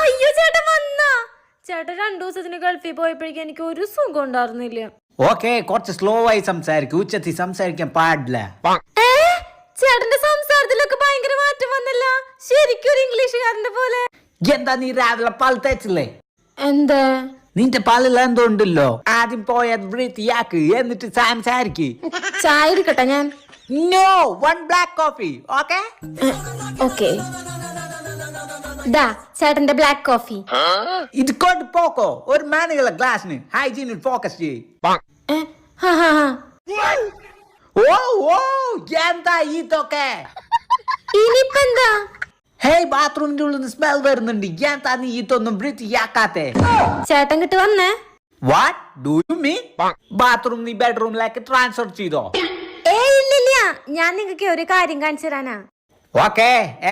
അയ്യോ ചേട്ടൻ വന്നാ? ചേട്ടൻ 2 ദിവസത്തിന് ഗൾഫിൽ പോയപ്പോഴേക്കും എനിക്ക് ഒരു സുഖം ഉണ്ടായിരുന്നില്ല. ഓക്കെ, കുറച്ച് സ്ലോ ആയി സംസാരിക്കും, ഉച്ചത്തിൽ സംസാരിക്കാൻ പാടില്ല. ചേട്ടന്റെ സംസാരത്തിലൊക്കെ ഭയങ്കര മാറ്റം വന്നില്ല, ശരിക്കും ഒരു ഇംഗ്ലീഷുകാരന്റെ പോലെ. എന്താ നീ രാവിലെ പാൽ തേച്ചില്ലേ? എന്താ? നിന്റെ പാലിൽ എന്തോ ഉണ്ടല്ലോ. ആദ്യം പോയത് വൃത്തിയാക്ക്, എന്നിട്ട് സംസാരിക്ക്. ചായ എടുക്കട്ടെ ഞാൻ? No, 1 black coffee. Okay okay, ദാ ചേട്ടന്റെ ബ്ലാക്ക് കോഫി. ഇത് കൊണ്ട് പോക്കോ, ഒരു മാനുകള ഗ്ലാസിന് ഹൈജീനിൽ ഫോക്കസ് ചെയ്യ്. ഓ ഓ, എന്താ ഇതൊക്കെ? ഇനിയിപ്പെന്താ? ഹേയ്, ബാത്റൂമിന്റെ ഉള്ളിൽ നിന്ന് സ്മെൽ വരുന്നുണ്ട്. എന്താ നീ ഇതൊന്നും വൃത്തിയാക്കാത്തെ? ചേട്ടൻ കിട്ടി വന്നേ. What do you mean? Bathroom നീ ബെഡ്റൂമിലേക്ക് ട്രാൻസ്ഫർ ചെയ്തോ? ഇല്ലില്ല, ഞാൻ നിങ്ങൾക്ക് ഒരു കാര്യം കാണിച്ചു തരാനാ. ഓക്കെ.